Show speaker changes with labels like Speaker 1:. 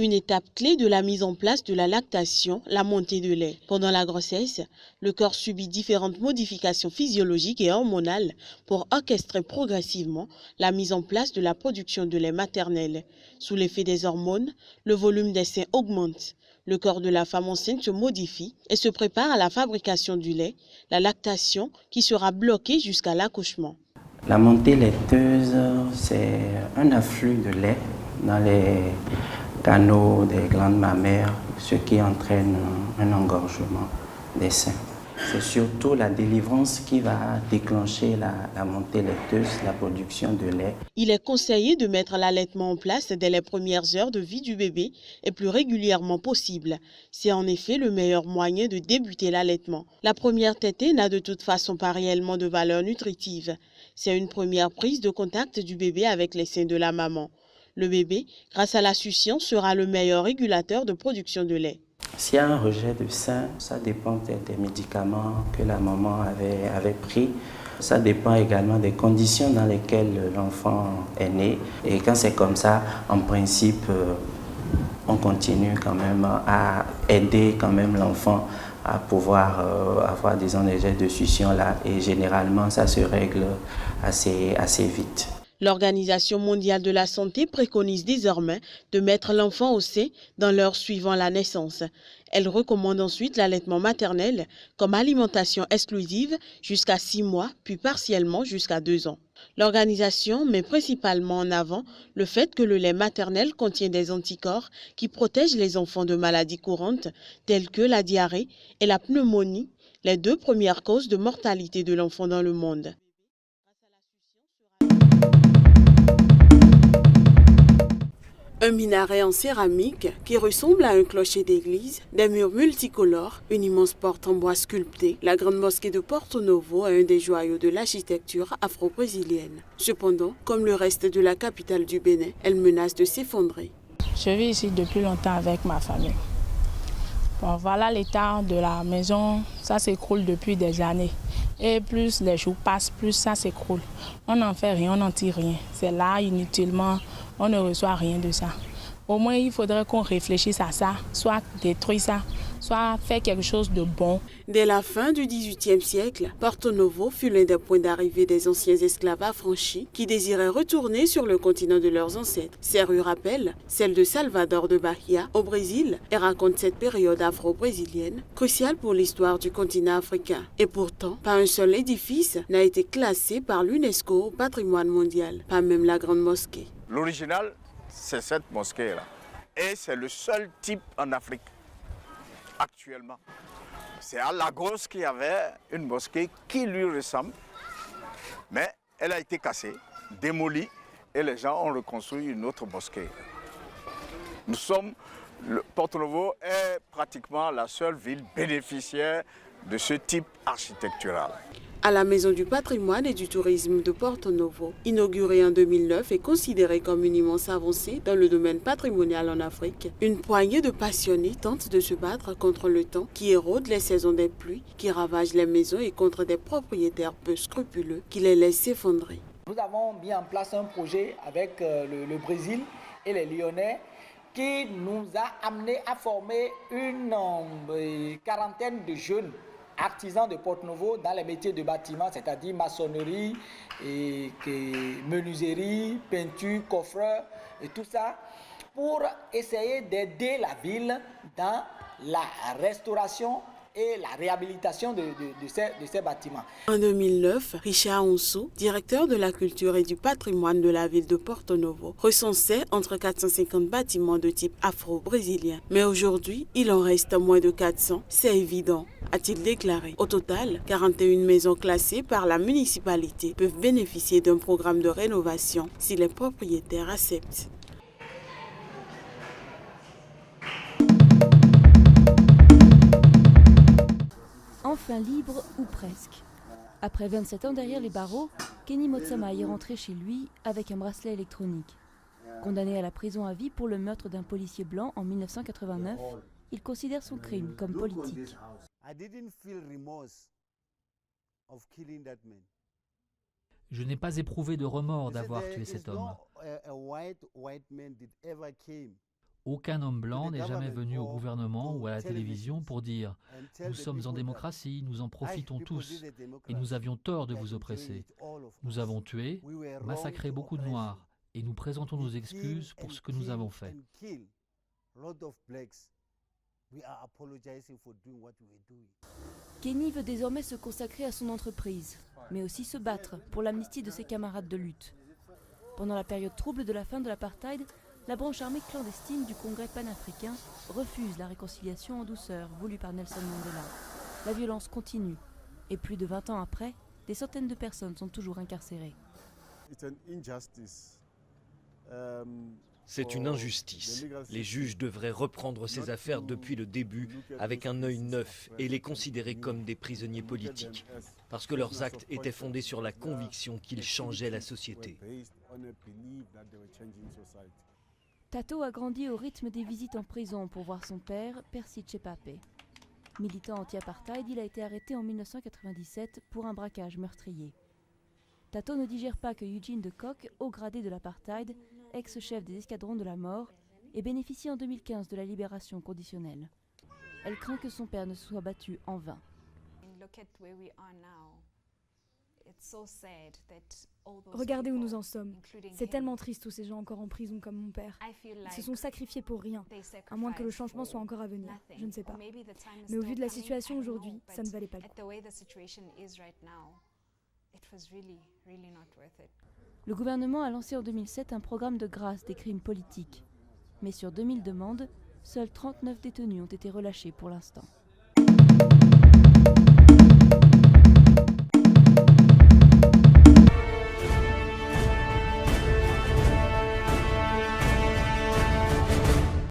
Speaker 1: Une étape clé de la mise en place de la lactation, la montée de lait. Pendant la grossesse, le corps subit différentes modifications physiologiques et hormonales pour orchestrer progressivement la mise en place de la production de lait maternel. Sous l'effet des hormones, le volume des seins augmente. Le corps de la femme enceinte se modifie et se prépare à la fabrication du lait, la lactation qui sera bloquée jusqu'à l'accouchement.
Speaker 2: La montée laiteuse, c'est un afflux de lait dans les canaux des glandes mammaires, ce qui entraîne un engorgement des seins. C'est surtout la délivrance qui va déclencher la montée laiteuse, la production de lait.
Speaker 1: Il est conseillé de mettre l'allaitement en place dès les premières heures de vie du bébé et plus régulièrement possible. C'est en effet le meilleur moyen de débuter l'allaitement. La première tétée n'a de toute façon pas réellement de valeur nutritive. C'est une première prise de contact du bébé avec les seins de la maman. Le bébé, grâce à la succion, sera le meilleur régulateur de production de lait.
Speaker 2: S'il y a un rejet de sein, ça dépend des médicaments que la maman avait pris. Ça dépend également des conditions dans lesquelles l'enfant est né. Et quand c'est comme ça, en principe, on continue quand même à aider quand même l'enfant à pouvoir avoir des jets de succion là. Et généralement, ça se règle assez vite.
Speaker 1: L'Organisation mondiale de la santé préconise désormais de mettre l'enfant au sein dans l'heure suivant la naissance. Elle recommande ensuite l'allaitement maternel comme alimentation exclusive jusqu'à 6 mois, puis partiellement jusqu'à 2 ans. L'organisation met principalement en avant le fait que le lait maternel contient des anticorps qui protègent les enfants de maladies courantes telles que la diarrhée et la pneumonie, les deux premières causes de mortalité de l'enfant dans le monde. Un minaret en céramique qui ressemble à un clocher d'église, des murs multicolores, une immense porte en bois sculpté, la grande mosquée de Porto Novo est un des joyaux de l'architecture afro-brésilienne. Cependant, comme le reste de la capitale du Bénin, elle menace de s'effondrer.
Speaker 3: Je vis ici depuis longtemps avec ma famille. Bon, voilà l'état de la maison, ça s'écroule depuis des années. Et plus les jours passent, plus ça s'écroule. On n'en fait rien, on n'en tire rien. C'est là inutilement, on ne reçoit rien de ça. Au moins, il faudrait qu'on réfléchisse à ça, soit détruire ça, soit faire quelque chose de bon.
Speaker 1: Dès la fin du XVIIIe siècle, Porto Novo fut l'un des points d'arrivée des anciens esclaves affranchis qui désiraient retourner sur le continent de leurs ancêtres. Ces rues rappellent celle de Salvador de Bahia au Brésil et racontent cette période afro-brésilienne cruciale pour l'histoire du continent africain. Et pourtant, pas un seul édifice n'a été classé par l'UNESCO au patrimoine mondial, pas même la grande mosquée.
Speaker 4: L'original, c'est cette mosquée-là. Et c'est le seul type en Afrique actuellement. C'est à Lagos qu'il y avait une mosquée qui lui ressemble, mais elle a été cassée, démolie, et les gens ont reconstruit une autre mosquée. Porto Novo est pratiquement la seule ville bénéficiaire de ce type architectural.
Speaker 1: À la Maison du patrimoine et du tourisme de Porto Novo, inaugurée en 2009 et considérée comme une immense avancée dans le domaine patrimonial en Afrique, une poignée de passionnés tentent de se battre contre le temps qui érode les saisons des pluies, qui ravage les maisons et contre des propriétaires peu scrupuleux qui les laissent s'effondrer.
Speaker 5: Nous avons mis en place un projet avec le Brésil et les Lyonnais qui nous a amené à former une quarantaine de jeunes artisans de Porto Novo dans les métiers de bâtiment, c'est-à-dire maçonnerie, menuiserie, peinture, coffreur et tout ça, pour essayer d'aider la ville dans la restauration et la réhabilitation de ces bâtiments.
Speaker 1: En 2009, Richard Onso, directeur de la culture et du patrimoine de la ville de Porto Novo, recensait entre 450 bâtiments de type afro-brésilien. Mais aujourd'hui, il en reste moins de 400, c'est évident, a-t-il déclaré. Au total, 41 maisons classées par la municipalité peuvent bénéficier d'un programme de rénovation si les propriétaires acceptent.
Speaker 6: Enfin libre ou presque. Après 27 ans derrière les barreaux, Kenny Motsama est rentré chez lui avec un bracelet électronique. Condamné à la prison à vie pour le meurtre d'un policier blanc en 1989, il considère son crime comme politique.
Speaker 7: Je n'ai pas éprouvé de remords d'avoir tué cet homme. Aucun homme blanc n'est jamais venu au gouvernement ou à la télévision pour dire « Nous sommes en démocratie, nous en profitons tous, et nous avions tort de vous oppresser. Nous avons tué, massacré beaucoup de Noirs, et nous présentons nos excuses pour ce que nous avons fait. »
Speaker 6: Kenny veut désormais se consacrer à son entreprise, mais aussi se battre pour l'amnistie de ses camarades de lutte. Pendant la période trouble de la fin de l'apartheid, la branche armée clandestine du Congrès panafricain refuse la réconciliation en douceur voulue par Nelson Mandela. La violence continue, et plus de 20 ans après, des centaines de personnes sont toujours incarcérées.
Speaker 8: C'est une injustice. Les juges devraient reprendre ces affaires depuis le début avec un œil neuf et les considérer comme des prisonniers politiques, parce que leurs actes étaient fondés sur la conviction qu'ils changeaient la société.
Speaker 6: Tato a grandi au rythme des visites en prison pour voir son père, Percy Tchepape. Militant anti-apartheid, il a été arrêté en 1997 pour un braquage meurtrier. Tato ne digère pas que Eugene de Kock, haut gradé de l'apartheid, ex-chef des escadrons de la mort, ait bénéficié en 2015 de la libération conditionnelle. Elle craint que son père ne se soit battu en vain.
Speaker 9: Regardez où nous en sommes. C'est tellement triste tous ces gens encore en prison comme mon père. Ils se sont sacrifiés pour rien, à moins que le changement soit encore à venir. Je ne sais pas. Mais au vu de la situation aujourd'hui, ça ne valait pas le coup.
Speaker 6: Le gouvernement a lancé en 2007 un programme de grâce des crimes politiques. Mais sur 2000 demandes, seuls 39 détenus ont été relâchés pour l'instant.